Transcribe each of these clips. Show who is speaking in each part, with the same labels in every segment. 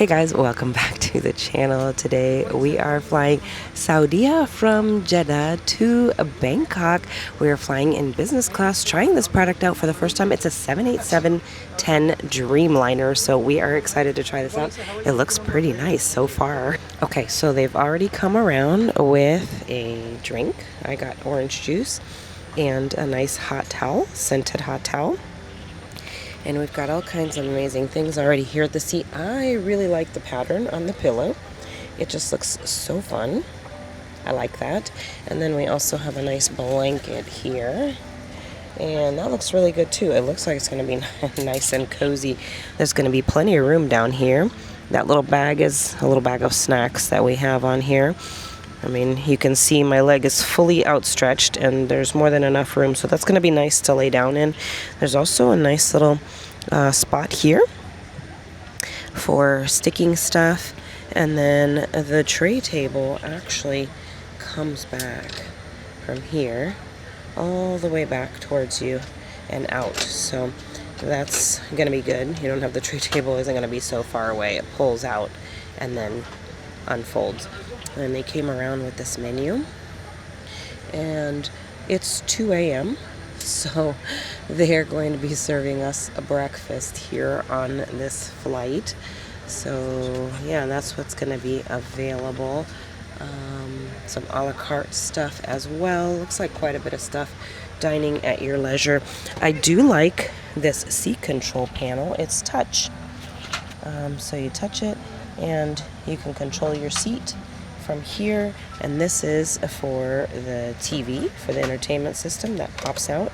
Speaker 1: Hey guys, welcome back to the channel. Today we are flying Saudia from Jeddah to Bangkok. We are flying in business class, trying this product out for the first time. It's a 787-10 Dreamliner, so we are excited to try this out. It looks pretty nice so far. Okay, so they've already come around with a drink. I got orange juice and a nice hot towel, scented hot towel. And we've got all kinds of amazing things already here at the seat. I really like the pattern on the pillow. It just looks so fun. I like that. And then we also have a nice blanket here. And that looks really good too. It looks like it's going to be nice and cozy. There's going to be plenty of room down here. That little bag is a little bag of snacks that we have on here. I mean, you can see my leg is fully outstretched and there's more than enough room, so that's going to be nice to lay down in. There's also a nice little spot here for sticking stuff, and then the tray table actually comes back from here all the way back towards you and out, so that's going to be good. You don't have the tray table, isn't going to be so far away. It pulls out and then unfolds. And they came around with this menu, and it's 2 a.m. so they're going to be serving us a breakfast here on this flight. So yeah, that's what's going to be available. Some a la carte stuff as well. Looks like quite a bit of stuff. Dining at your leisure. I do like this seat control panel. It's touch, so you touch it and you can control your seat from here, and this is for the TV, for the entertainment system that pops out,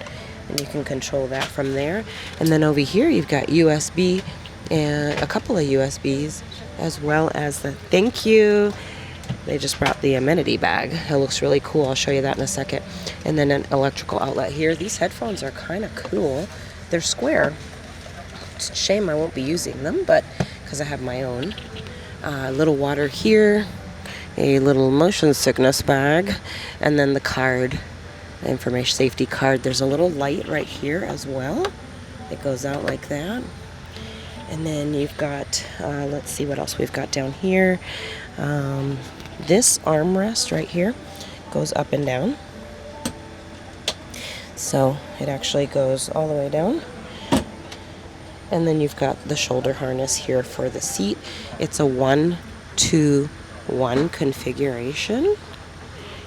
Speaker 1: and you can control that from there. And then over here you've got USB and a couple of USBs, as well as the thank you. They just brought the Amenity bag. It looks really cool. I'll show you that in a second. And then an electrical outlet here. These headphones are kind of cool. They're square. It's a shame I won't be using them, but because I have my own. A little water here. A little motion sickness bag, and then the card, the information safety card. There's a little light right here as well. It goes out like that. And then you've got, let's see what else we've got down here. This armrest right here goes up and down. So it actually goes all the way down. And then you've got the shoulder harness here for the seat. It's a 1-2-1 configuration,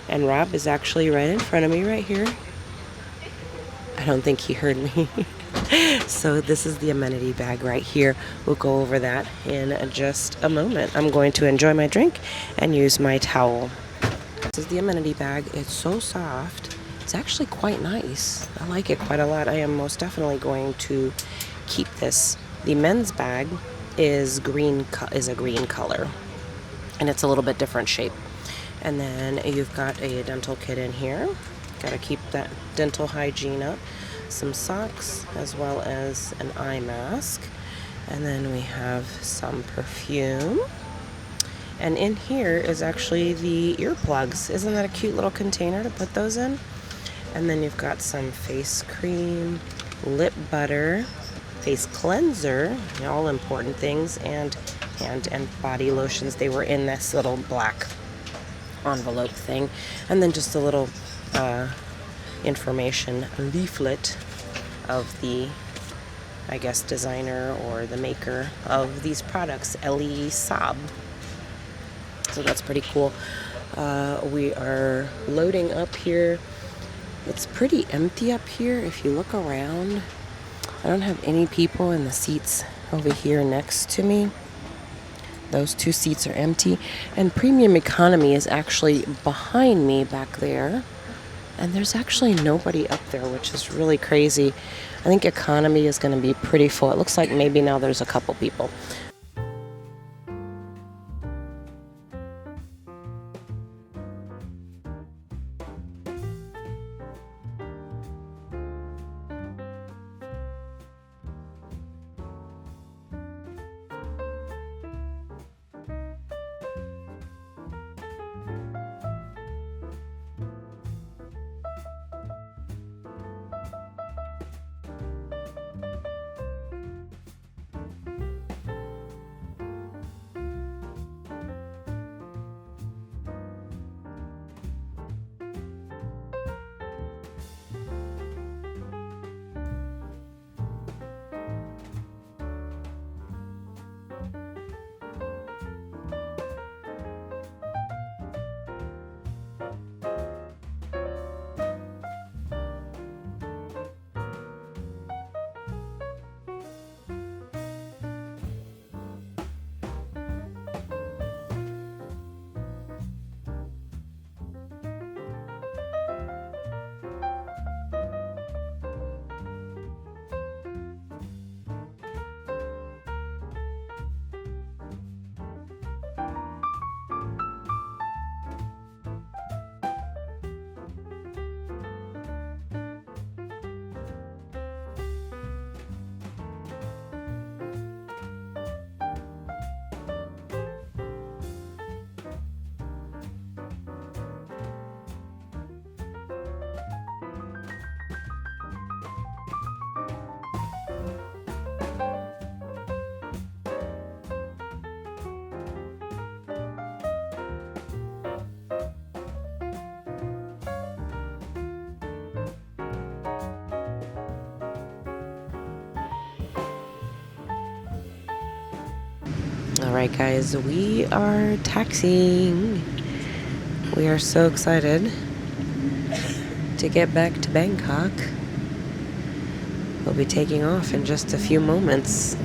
Speaker 1: and Rob is actually right in front of me right here. I don't think he heard me. So this is the Amenity bag right here. We'll go over that in just a moment. I'm going to enjoy my drink and use my towel. This is the Amenity bag. It's so soft. It's actually quite nice. I like it quite a lot. I am most definitely going to keep this. The men's bag is a green color, and it's a little bit different shape. And then you've got a dental kit in here. Got to keep that dental hygiene up. Some socks, as well as an eye mask. And then we have some perfume. And in here is actually the earplugs. Isn't that a cute little container to put those in? And then you've got some face cream, lip butter, face cleanser, all important things, and hand and body lotions. They were in this little black envelope thing. And then just a little information leaflet of the, I guess, designer or the maker of these products, Ellie Saab. So that's pretty cool. We are loading up here. It's pretty empty up here. If you look around, I don't have any people in the seats over here next to me. Those two seats are empty, and premium economy is actually behind me back there, and there's actually nobody up there, which is really crazy. I think economy is going to be pretty full. It looks like maybe now there's a couple people. All right, guys, we are taxiing. We are so excited to get back to Bangkok. We'll be taking off in just a few moments.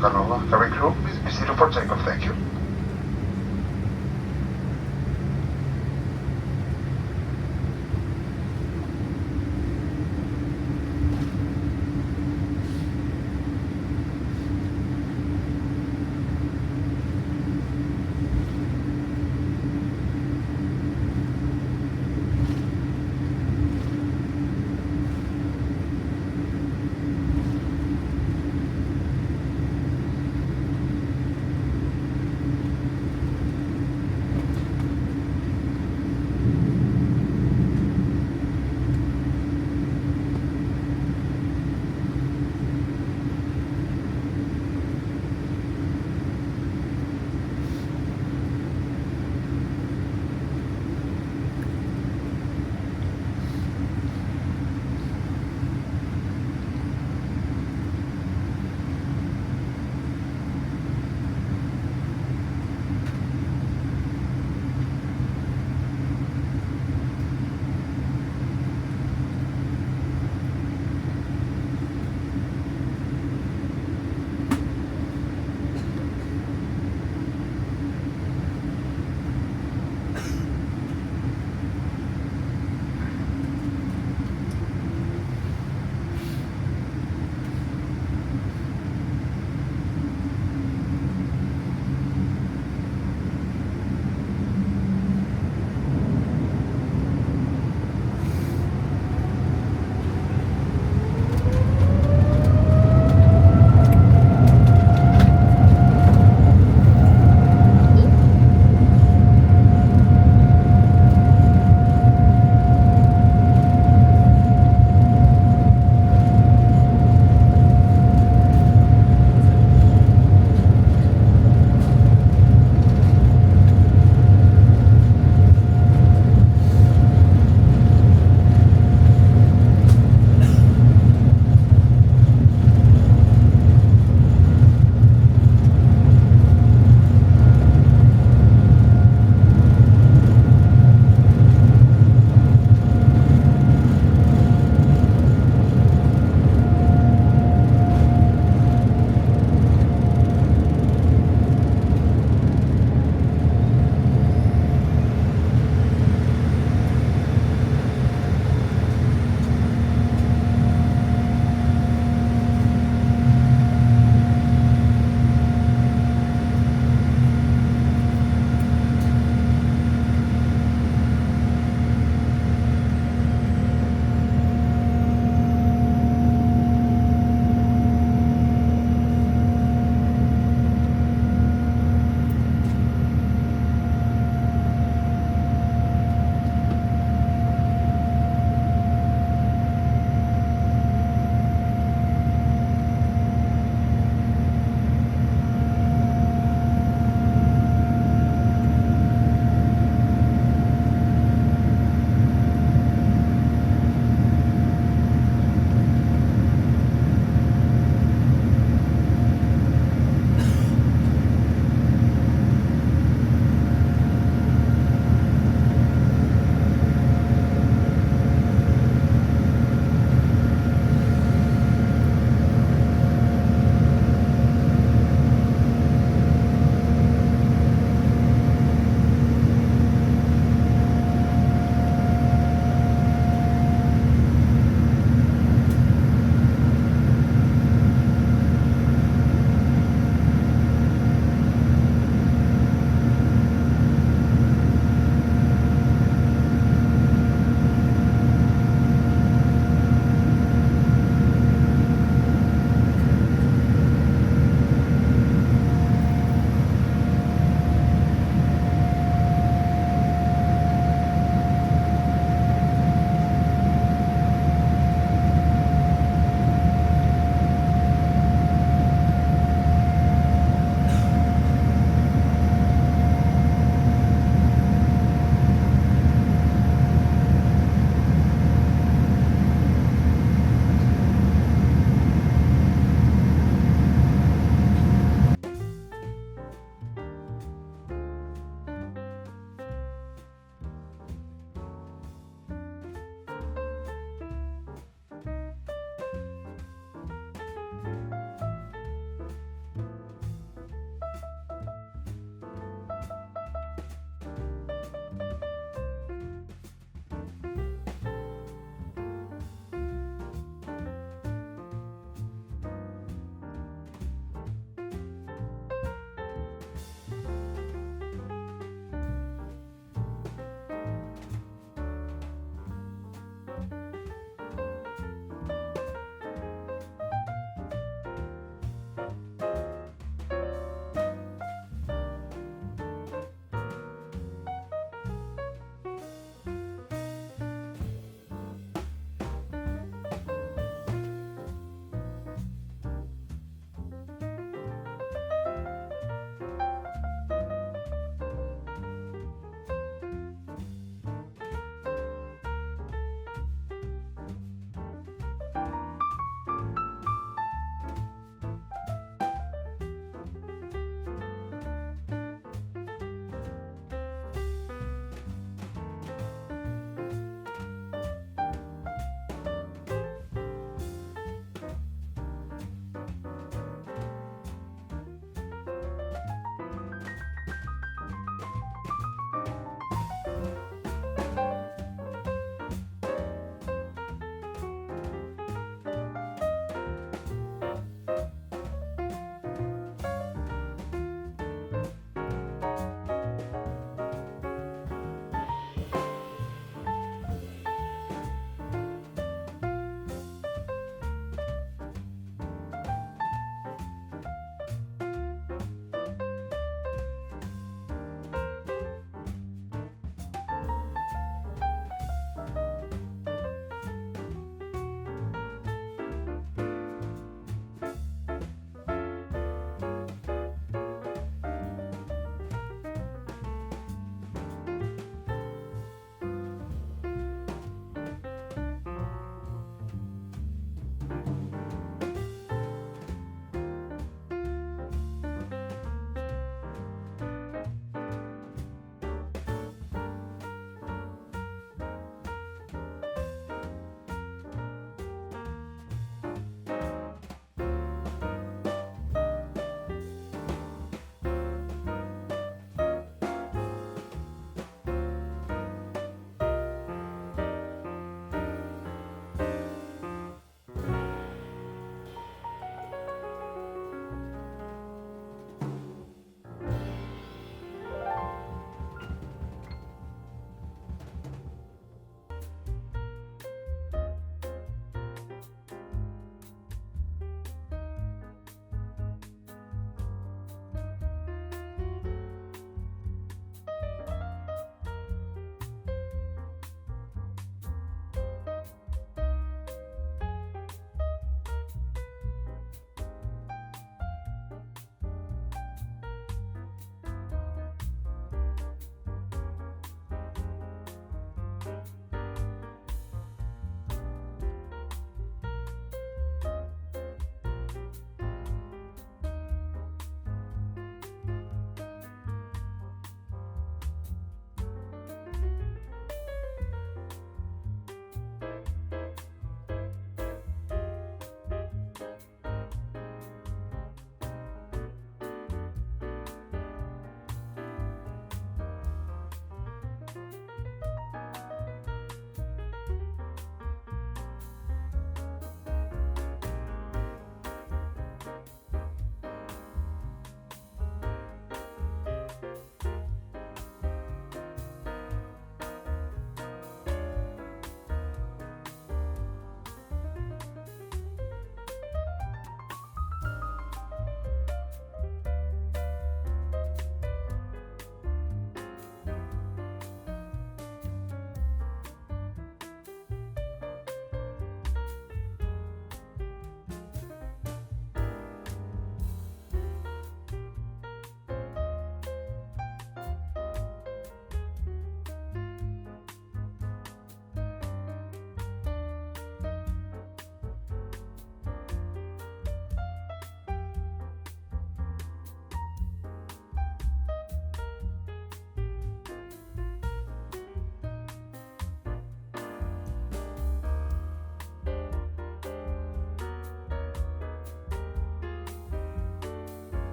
Speaker 2: Canola, cabin crew, be seated for takeoff, thank you.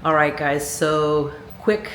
Speaker 1: All right, guys, so quick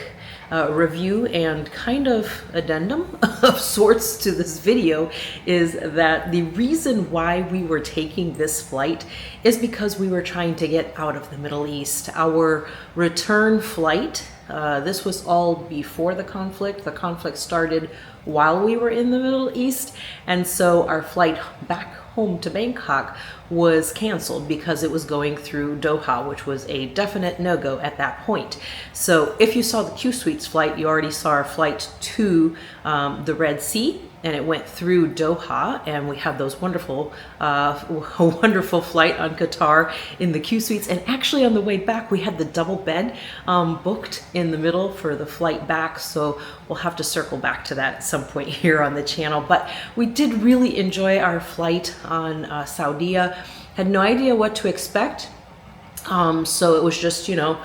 Speaker 1: review and kind of addendum of sorts to this video is that the reason why we were taking this flight is because we were trying to get out of the Middle East. Our return flight, this was all before the conflict. The conflict started while we were in the Middle East, and so our flight back home to Bangkok was canceled because it was going through Doha, which was a definite no-go at that point. So if you saw the Q Suites flight, you already saw our flight to the Red Sea, and it went through Doha, and we had those wonderful, wonderful flight on Qatar in the Q Suites. And actually on the way back, we had the double bed booked in the middle for the flight back. So we'll have to circle back to that at some point here on the channel. But we did really enjoy our flight on Saudia. Had no idea what to expect. So it was just, you know,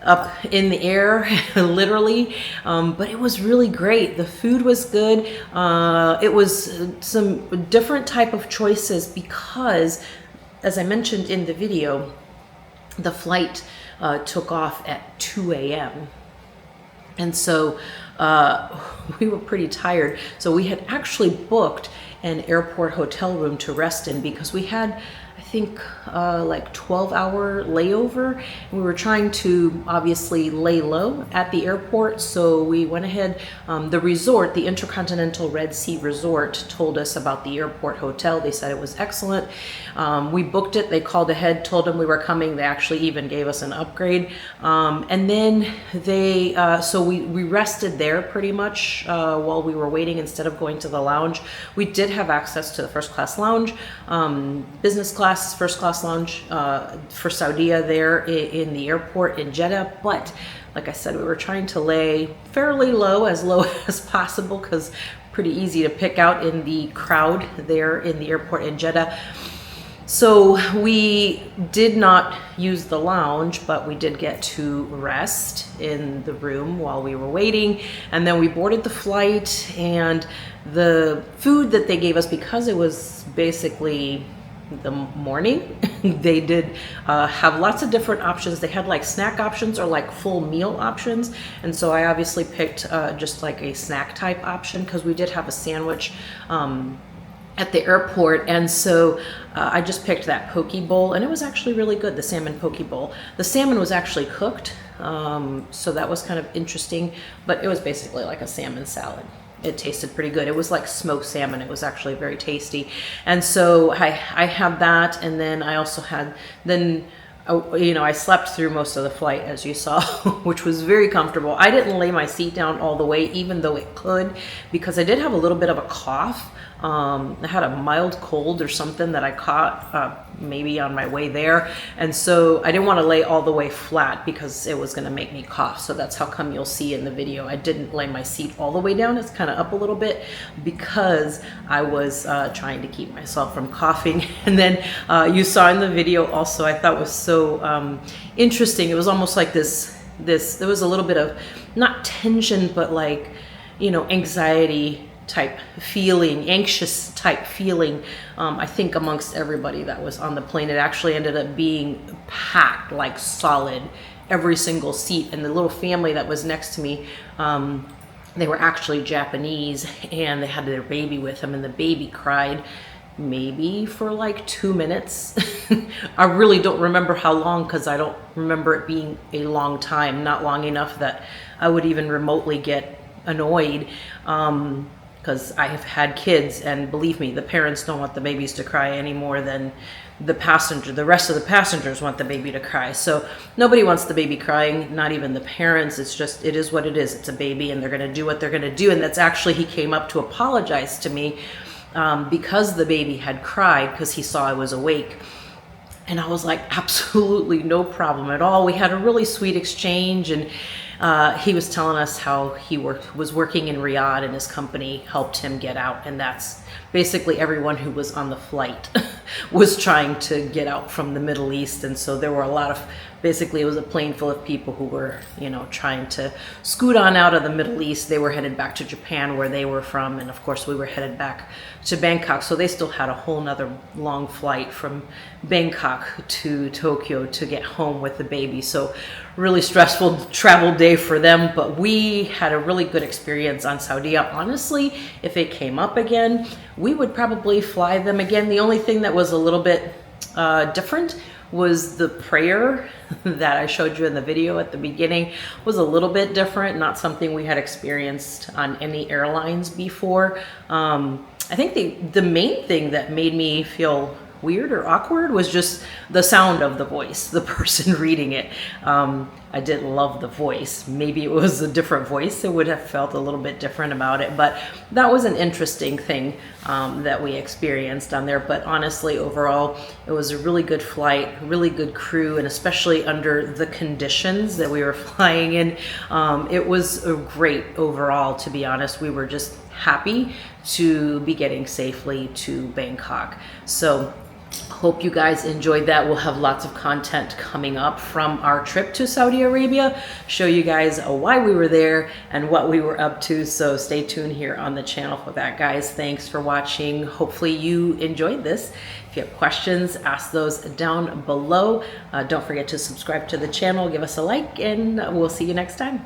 Speaker 1: up in the air, literally, but it was really great. The food was good. It was some different type of choices because, as I mentioned in the video, the flight took off at 2 a.m. And so we were pretty tired. So we had actually booked an airport hotel room to rest in because we had, I think, like 12-hour layover. We were trying to obviously lay low at the airport, so we went ahead. The resort, the Intercontinental Red Sea Resort, told us about the airport hotel. They said it was excellent. We booked it. They called ahead, told them we were coming. They actually even gave us an upgrade. And then they, so we rested there pretty much while we were waiting instead of going to the lounge. We did have access to the first class lounge, business class, first class lounge for Saudia there in the airport in Jeddah. But like I said, we were trying to lay fairly low as possible because pretty easy to pick out in the crowd there in the airport in Jeddah. So we did not use the lounge, but we did get to rest in the room while we were waiting. And then we boarded the flight, and the food that they gave us, because it was basically the morning, they did have lots of different options. They had like snack options or like full meal options. And so I obviously picked just like a snack type option because we did have a sandwich at the airport. And so I just picked that poke bowl, and it was actually really good, the salmon poke bowl. The salmon was actually cooked, so that was kind of interesting, but it was basically like a salmon salad. It tasted pretty good. It was like smoked salmon. It was actually very tasty. And so I had that, and then I also had, you know, I slept through most of the flight, as you saw, which was very comfortable. I didn't lay my seat down all the way, even though it could, because I did have a little bit of a cough. I had a mild cold or something that I caught maybe on my way there. And so I didn't want to lay all the way flat because it was going to make me cough. So that's how come you'll see in the video, I didn't lay my seat all the way down. It's kind of up a little bit because I was trying to keep myself from coughing. And then you saw in the video also, I thought was so interesting. It was almost like there was a little bit of not tension, but like, you know, anxiety type feeling, anxious type feeling, I think amongst everybody that was on the plane. It actually ended up being packed, like solid, every single seat. And the little family that was next to me, they were actually Japanese, and they had their baby with them, and the baby cried maybe for like 2 minutes. I really don't remember how long, because I don't remember it being a long time, not long enough that I would even remotely get annoyed. Because I have had kids, and believe me, the parents don't want the babies to cry any more than the rest of the passengers want the baby to cry. So nobody wants the baby crying, not even the parents. It's just, it is what it is. It's a baby, and they're going to do what they're going to do. And that's actually, he came up to apologize to me because the baby had cried because he saw I was awake. And I was like, absolutely no problem at all. We had a really sweet exchange, and he was telling us how he was working in Riyadh, and his company helped him get out. And that's basically everyone who was on the flight was trying to get out from the Middle East. And so there were a lot of
Speaker 3: basically it was a plane full of people who were, you know, trying to scoot on out of the Middle East. They were headed back to Japan, where they were from, and of course we were headed back to Bangkok. So they still had a whole nother long flight from Bangkok to Tokyo to get home with the baby. So really stressful travel day for them, but we had a really good experience on Saudia. Honestly, if it came up again, we would probably fly them again. The only thing that was a little bit different was the prayer that I showed you in the video at the beginning was a little bit different, not something we had experienced on any airlines before. I think the main thing that made me feel weird or awkward was just the sound of the voice, the person reading it. I didn't love the voice. Maybe it was a different voice, it would have felt a little bit different about it, but that was an interesting thing that we experienced on there. But honestly, overall, it was a really good flight, really good crew, and especially under the conditions that we were flying in, it was great overall, to be honest. We were just happy to be getting safely to Bangkok. So hope you guys enjoyed that. We'll have lots of content coming up from our trip to Saudi Arabia, show you guys why we were there and what we were up to. So stay tuned here on the channel for that, guys. Thanks for watching. Hopefully you enjoyed this. If you have questions, ask those down below. Don't forget to subscribe to the channel, give us a like, and we'll see you next time.